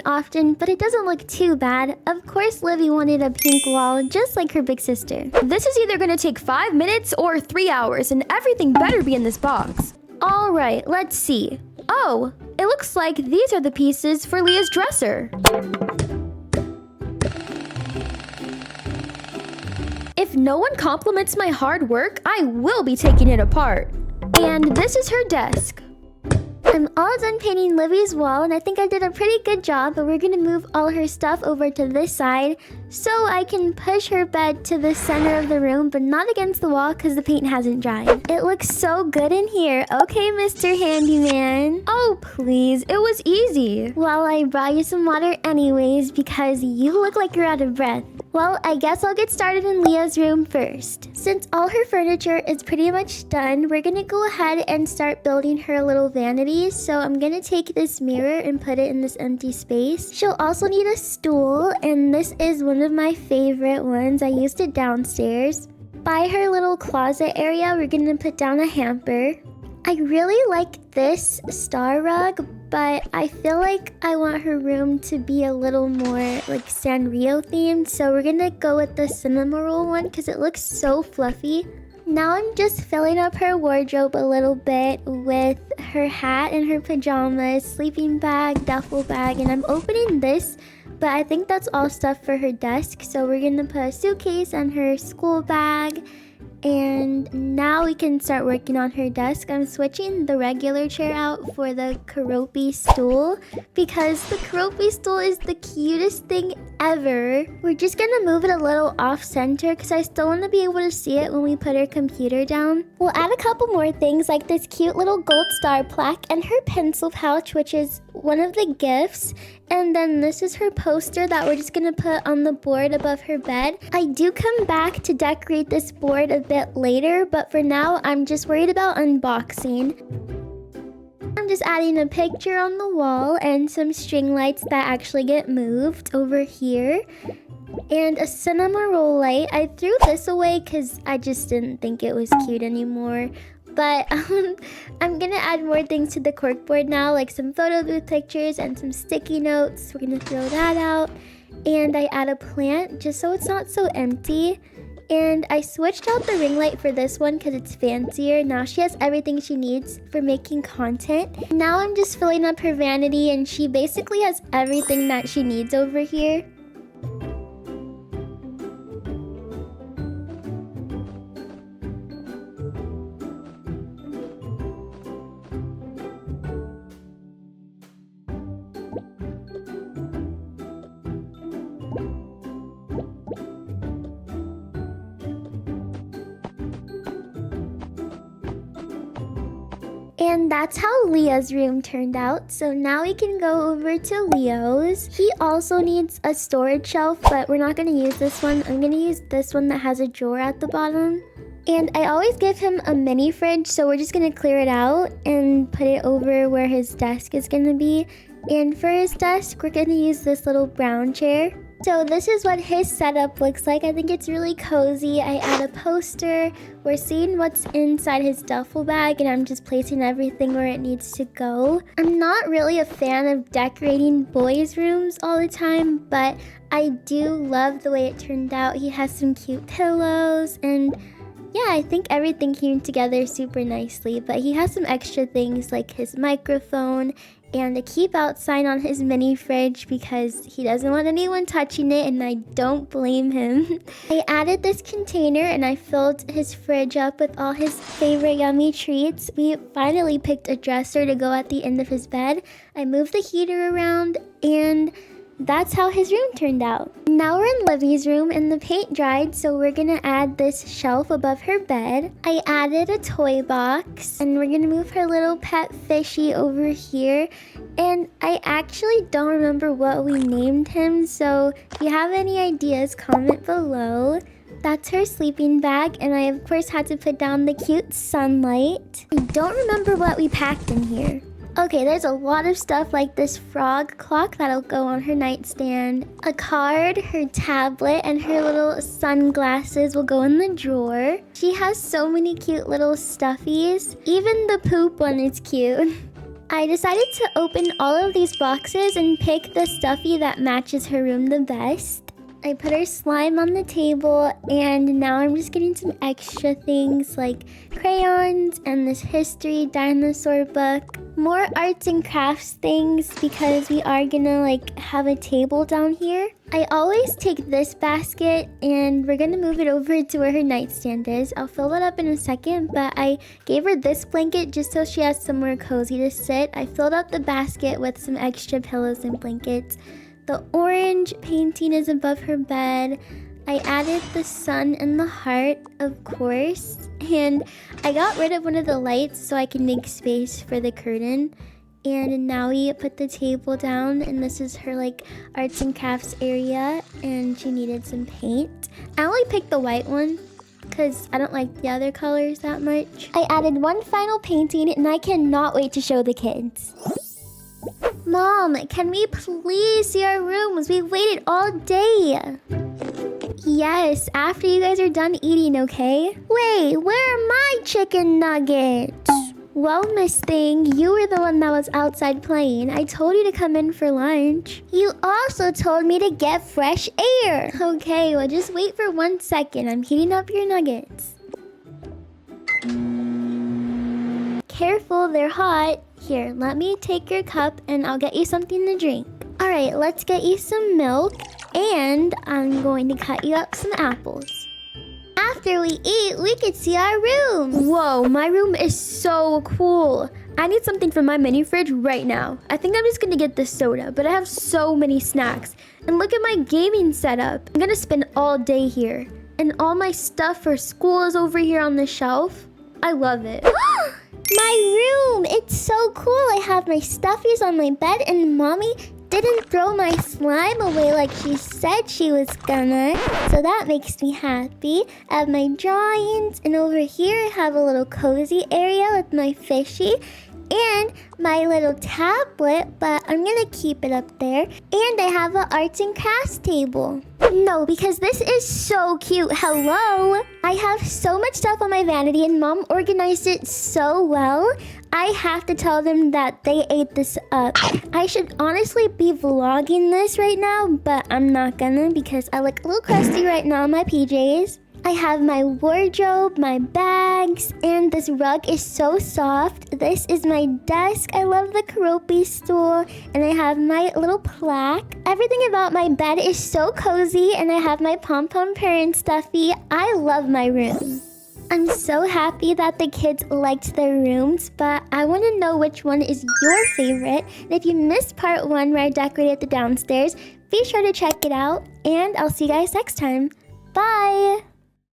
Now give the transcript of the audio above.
often, but it doesn't look too bad. Of course, Livie wanted a pink wall, just like her big sister. This is either gonna take 5 minutes or 3 hours, and everything better be in this box. All right, let's see. Oh, it looks like these are the pieces for Leah's dresser. If no one compliments my hard work, I will be taking it apart. And this is her desk. I'm all done painting Livie's wall, and I think I did a pretty good job, but we're gonna move all her stuff over to this side so I can push her bed to the center of the room, but not against the wall because the paint hasn't dried. It looks so good in here. Okay, Mr. Handyman. Oh, please, it was easy. Well, I brought you some water anyways because you look like you're out of breath. Well, I guess I'll get started in Leah's room first. Since all her furniture is pretty much done, we're gonna go ahead and start building her little vanity. So I'm gonna take this mirror and put it in this empty space. She'll also need a stool, and this is one of my favorite ones. I used it downstairs. By her little closet area, we're gonna put down a hamper. I really like this star rug, but I feel like I want her room to be a little more like Sanrio themed, so we're gonna go with the cinema roll one because it looks so fluffy. Now I'm just filling up her wardrobe a little bit with her hat and her pajamas, sleeping bag, duffel bag, and I'm opening this, but I think that's all stuff for her desk, so we're gonna put a suitcase and her school bag. And now we can start working on her desk. I'm switching the regular chair out for the Karopi stool because the Karopi stool is the cutest thing ever. We're just gonna move it a little off center because I still want to be able to see it when we put her computer down. We'll add a couple more things like this cute little gold star plaque and her pencil pouch, which is one of the gifts. And then this is her poster that we're just gonna put on the board above her bed. I do come back to decorate this board a bit later, but for now, I'm just worried about unboxing. I'm just adding a picture on the wall and some string lights that actually get moved over here. And a cinema roll light. I threw this away because I just didn't think it was cute anymore. But I'm gonna add more things to the corkboard now, like some photo booth pictures and some sticky notes. We're gonna throw that out. And I add a plant just so it's not so empty. And I switched out the ring light for this one because it's fancier. Now she has everything she needs for making content. Now I'm just filling up her vanity, and she basically has everything that she needs over here. And that's how Leah's room turned out. So now we can go over to Leo's. He also needs a storage shelf, but we're not going to use this one. I'm going to use this one that has a drawer at the bottom. And I always give him a mini fridge, so we're just going to clear it out and put it over where his desk is going to be. And for his desk, we're going to use this little brown chair. So this is what his setup looks like. I think it's really cozy. I add a poster. We're seeing what's inside his duffel bag, and I'm just placing everything where it needs to go. I'm not really a fan of decorating boys' rooms all the time, but I do love the way it turned out. He has some cute pillows, and yeah, I think everything came together super nicely. But he has some extra things like his microphone and a keep out sign on his mini fridge because he doesn't want anyone touching it, and I don't blame him. I added this container and I filled his fridge up with all his favorite yummy treats. We finally picked a dresser to go at the end of his bed. I moved the heater around, and that's how his room turned out. Now we're in Livie's room and the paint dried, so we're gonna add this shelf above her bed. I added a toy box, and we're gonna move her little pet fishy over here. And I actually don't remember what we named him, so if you have any ideas, comment below. That's her sleeping bag, and I of course had to put down the cute sunlight. I don't remember what we packed in here. Okay, there's a lot of stuff like this frog clock that'll go on her nightstand. A card, her tablet, and her little sunglasses will go in the drawer. She has so many cute little stuffies. Even the poop one is cute. I decided to open all of these boxes and pick the stuffy that matches her room the best. I put her slime on the table, and now I'm just getting some extra things like crayons and this history dinosaur book. More arts and crafts things because we are gonna have a table down here. I always take this basket and we're gonna move it over to where her nightstand is. I'll fill that up in a second, but I gave her this blanket just so she has somewhere cozy to sit. I filled up the basket with some extra pillows and blankets. The orange painting is above her bed. I added the sun and the heart, of course. And I got rid of one of the lights so I can make space for the curtain. And now we put the table down, and this is her arts and crafts area, and she needed some paint. I only picked the white one because I don't like the other colors that much. I added one final painting, and I cannot wait to show the kids. Mom, can we please see our rooms? We waited all day. Yes, after you guys are done eating, okay? Wait, where are my chicken nuggets? Well, Miss Thing, you were the one that was outside playing. I told you to come in for lunch. You also told me to get fresh air. Okay, well, just wait for 1 second. I'm heating up your nuggets. Careful, they're hot. Here, let me take your cup and I'll get you something to drink. All right, let's get you some milk, and I'm going to cut you up some apples. After we eat, we could see our room. Whoa, my room is so cool. I need something from my mini fridge right now. I think I'm just gonna get this soda, but I have so many snacks. And look at my gaming setup. I'm gonna spend all day here. And all my stuff for school is over here on the shelf. I love it. My room! It's so cool. I have my stuffies on my bed, and Mommy didn't throw my slime away like she said she was gonna. So that makes me happy. I have my drawings, and over here I have a little cozy area with my fishy and my little tablet, but I'm gonna keep it up there. And I have an arts and crafts table. No, because this is so cute. Hello! I have so much stuff on my vanity, and Mom organized it so well. I have to tell them that they ate this up. I should honestly be vlogging this right now, but I'm not gonna because I look a little crusty right now in my PJs. I have my wardrobe, my bags, and this rug is so soft. This is my desk. I love the Karopi stool, and I have my little plaque. Everything about my bed is so cozy, and I have my pom-pom parent stuffy. I love my room. I'm so happy that the kids liked their rooms, but I want to know which one is your favorite. And if you missed part 1 where I decorated the downstairs, be sure to check it out, and I'll see you guys next time. Bye!